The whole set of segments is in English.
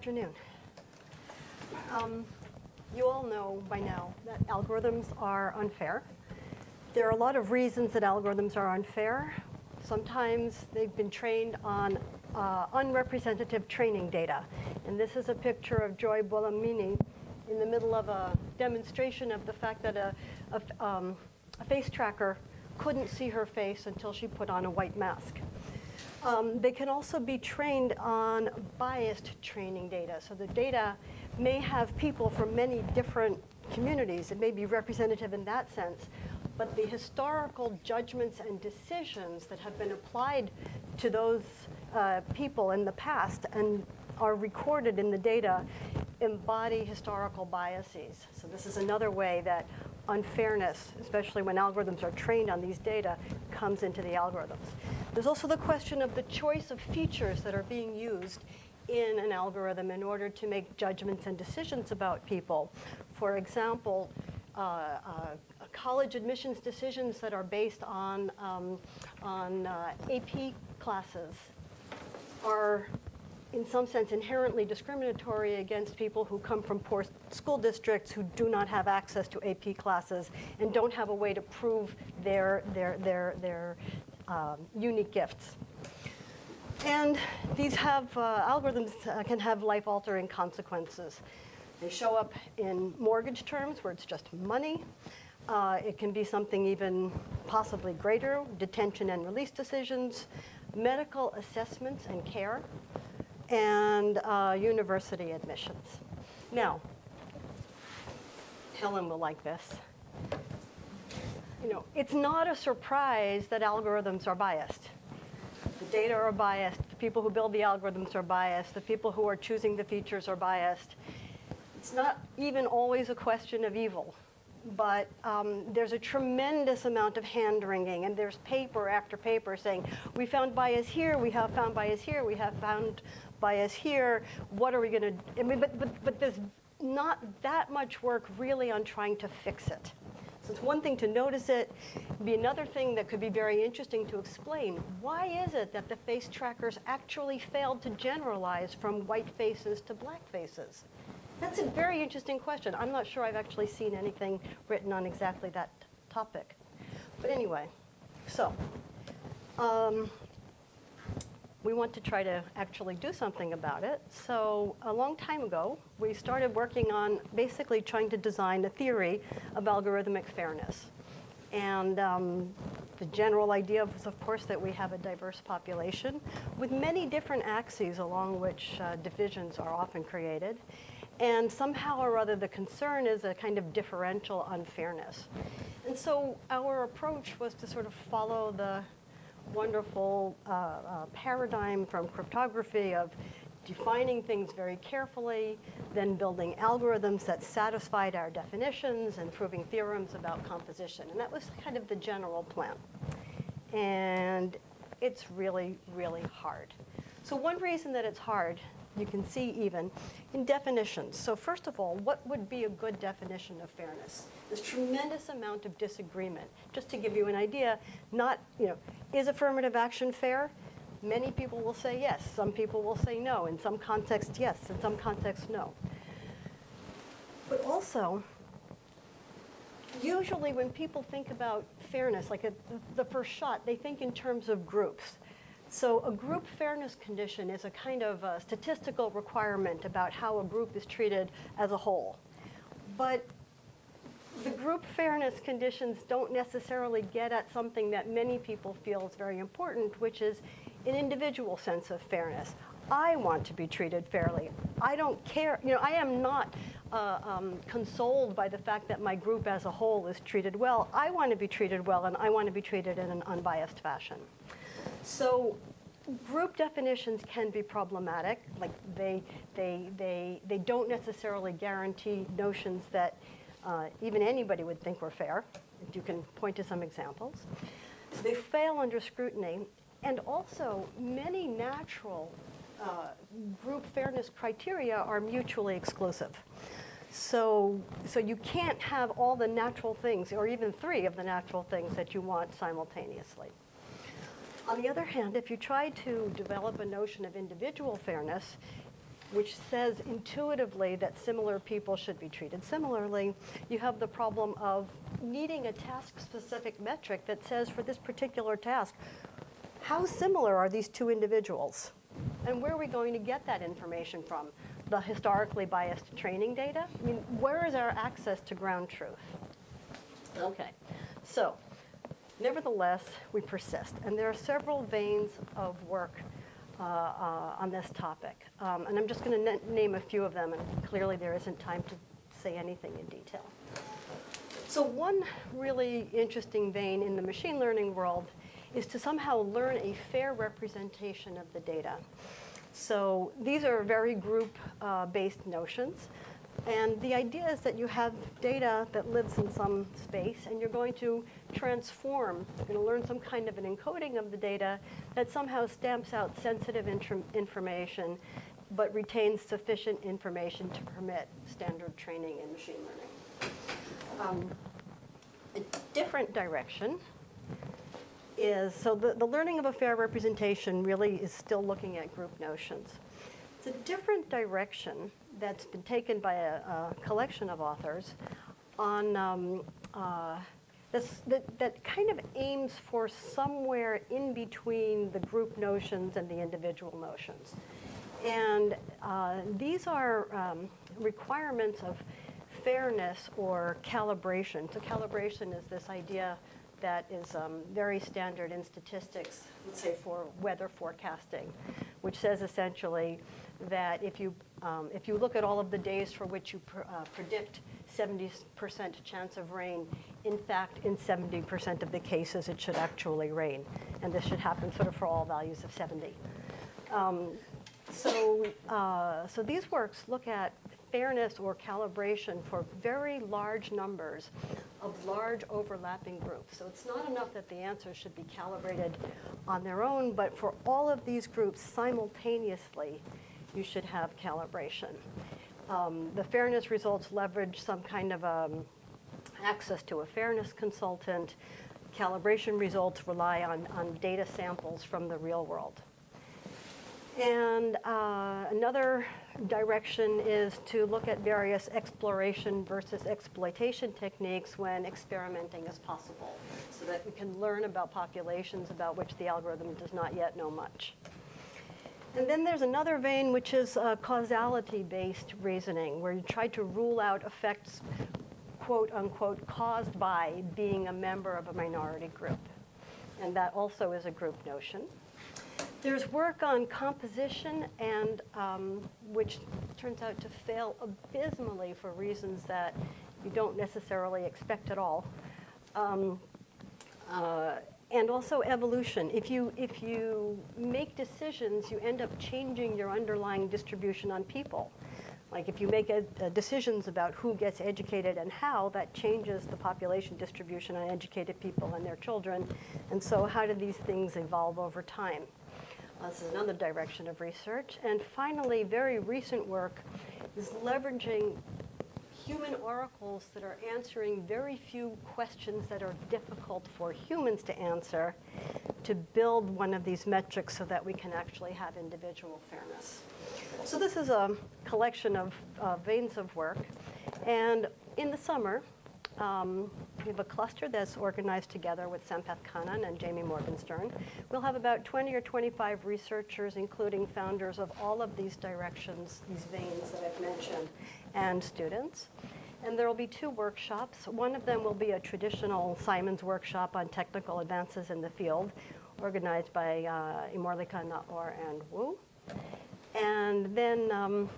afternoon. You all know by now that algorithms are unfair. There are a lot of reasons that algorithms are unfair. Sometimes they've been trained on unrepresentative training data. And this is a picture of Joy Buolamwini in the middle of a demonstration of the fact that a face tracker couldn't see her face until she put on a white mask. They can also be trained on biased training data. So the data may have people from many different communities. It may be representative in that sense. But the historical judgments and decisions that have been applied to those people in the past and are recorded in the data embody historical biases. So this is another way that unfairness, especially when algorithms are trained on these data, comes into the algorithms. There's also the question of the choice of features that are being used in an algorithm in order to make judgments and decisions about people. For example, college admissions decisions that are based on AP classes are in some sense inherently discriminatory against people who come from poor school districts who do not have access to AP classes and don't have a way to prove their unique gifts. And these algorithms can have life-altering consequences. They show up in mortgage terms where it's just money. It can be something even possibly greater, detention and release decisions, medical assessments and care, and university admissions. Now, Helen will like this. It's not a surprise that algorithms are biased. The data are biased. The people who build the algorithms are biased. The people who are choosing the features are biased. It's not even always a question of evil. But there's a tremendous amount of hand-wringing, and there's paper after paper saying, we found bias here, we have found bias here, we have found bias here, what are we going to do? I mean, but there's not that much work really on trying to fix it. So it's one thing to notice it. It'd be another thing that could be very interesting to explain. Why is it that the face trackers actually failed to generalize from white faces to black faces? That's a very interesting question. I'm not sure I've actually seen anything written on exactly that topic. But anyway, so we want to try to actually do something about it. So a long time ago, we started working on basically trying to design a theory of algorithmic fairness. And the general idea was, of course, that we have a diverse population with many different axes along which divisions are often created. And somehow or other, the concern is a kind of differential unfairness. And so our approach was to sort of follow the wonderful paradigm from cryptography of defining things very carefully, then building algorithms that satisfied our definitions and proving theorems about composition. And that was kind of the general plan. And it's really, really hard. So one reason that it's hard, you can see even in definitions. So first of all, what would be a good definition of fairness? There's tremendous amount of disagreement. Just to give you an idea, is affirmative action fair? Many people will say yes. Some people will say no. In some contexts, yes. In some contexts, no. But also, usually when people think about fairness, like the first shot, they think in terms of groups. So a group fairness condition is a kind of a statistical requirement about how a group is treated as a whole. But the group fairness conditions don't necessarily get at something that many people feel is very important, which is an individual sense of fairness. I want to be treated fairly. I don't care. I am not consoled by the fact that my group as a whole is treated well. I want to be treated well, and I want to be treated in an unbiased fashion. So group definitions can be problematic. Like they don't necessarily guarantee notions that even anybody would think were fair. You can point to some examples. They fail under scrutiny. And also, many natural group fairness criteria are mutually exclusive. So you can't have all the natural things, or even 3 of the natural things that you want simultaneously. On the other hand, if you try to develop a notion of individual fairness, which says intuitively that similar people should be treated similarly. You have the problem of needing a task-specific metric that says for this particular task, how similar are these two individuals? And where are we going to get that information from? The historically biased training data? I mean, where is our access to ground truth? Okay, so nevertheless, we persist. And there are several veins of work on this topic. And I'm just going to name a few of them, and clearly there isn't time to say anything in detail. So one really interesting vein in the machine learning world is to somehow learn a fair representation of the data. So these are very group-based notions. And the idea is that you have data that lives in some space, and you're going to transform, you're going to learn some kind of an encoding of the data that somehow stamps out sensitive information, but retains sufficient information to permit standard training in machine learning. A different direction is, so the learning of a fair representation really is still looking at group notions. It's a different direction that's been taken by a collection of authors on that kind of aims for somewhere in between the group notions and the individual notions. And these are requirements of fairness or calibration. So calibration is this idea that is very standard in statistics, let's say for weather forecasting, which says essentially that if you look at all of the days for which you predict 70% chance of rain, in fact, in 70% of the cases, it should actually rain. And this should happen sort of for all values of 70. So these works look at fairness or calibration for very large numbers of large overlapping groups. So it's not enough that the answers should be calibrated on their own, but for all of these groups simultaneously, you should have calibration. The fairness results leverage some kind of access to a fairness consultant. Calibration results rely on data samples from the real world. And another direction is to look at various exploration versus exploitation techniques when experimenting is possible, so that we can learn about populations about which the algorithm does not yet know much. And then there's another vein, which is causality-based reasoning, where you try to rule out effects, quote unquote, caused by being a member of a minority group. And that also is a group notion. There's work on composition, and which turns out to fail abysmally for reasons that you don't necessarily expect at all. And also evolution. If you make decisions, you end up changing your underlying distribution on people. Like if you make decisions about who gets educated and how, that changes the population distribution on educated people and their children. And so how do these things evolve over time? This is another direction of research. And finally, very recent work is leveraging human oracles that are answering very few questions that are difficult for humans to answer to build one of these metrics so that we can actually have individual fairness. So this is a collection of veins of work. And in the summer, we have a cluster that's organized together with Sampath Kannan and Jamie Morgenstem. We'll have about 20 or 25 researchers, including founders of all of these directions, these veins that I've mentioned, and students. And there will be 2 workshops. One of them will be a traditional Simons workshop on technical advances in the field, organized by Imorlika Naor and Wu. And then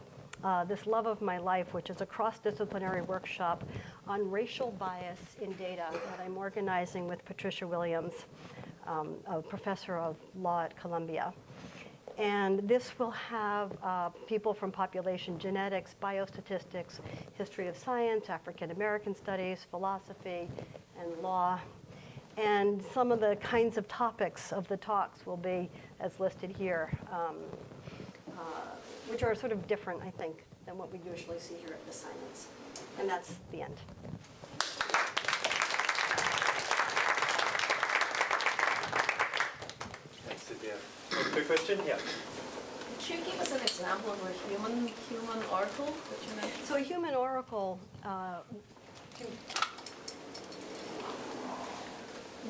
this Love of My Life, which is a cross-disciplinary workshop on racial bias in data that I'm organizing with Patricia Williams, a professor of law at Columbia. And this will have people from population genetics, biostatistics, history of science, African American studies, philosophy, and law. And some of the kinds of topics of the talks will be as listed here, which are sort of different, I think, than what we usually see here at the Simons. And that's the end. Thanks, Cynthia. Quick question? Yeah. Could you give us an example of a human oracle that you mentioned? So a human oracle,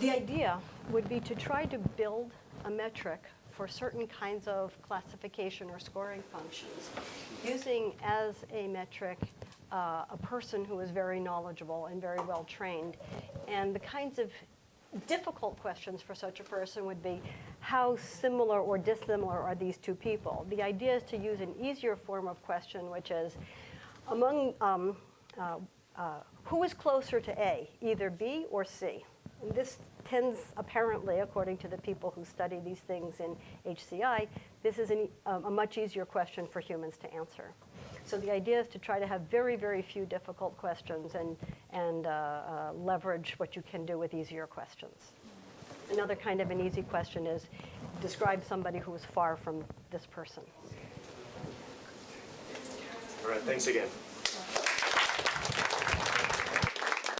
the idea would be to try to build a metric for certain kinds of classification or scoring functions, using as a metric a person who is very knowledgeable and very well trained. And the kinds of difficult questions for such a person would be, how similar or dissimilar are these two people? The idea is to use an easier form of question, which is, among who is closer to A, either B or C? And this tends, apparently, according to the people who study these things in HCI, this is a much easier question for humans to answer. So the idea is to try to have very, very few difficult questions and leverage what you can do with easier questions. Another kind of an easy question is, describe somebody who is far from this person. All right, thanks again.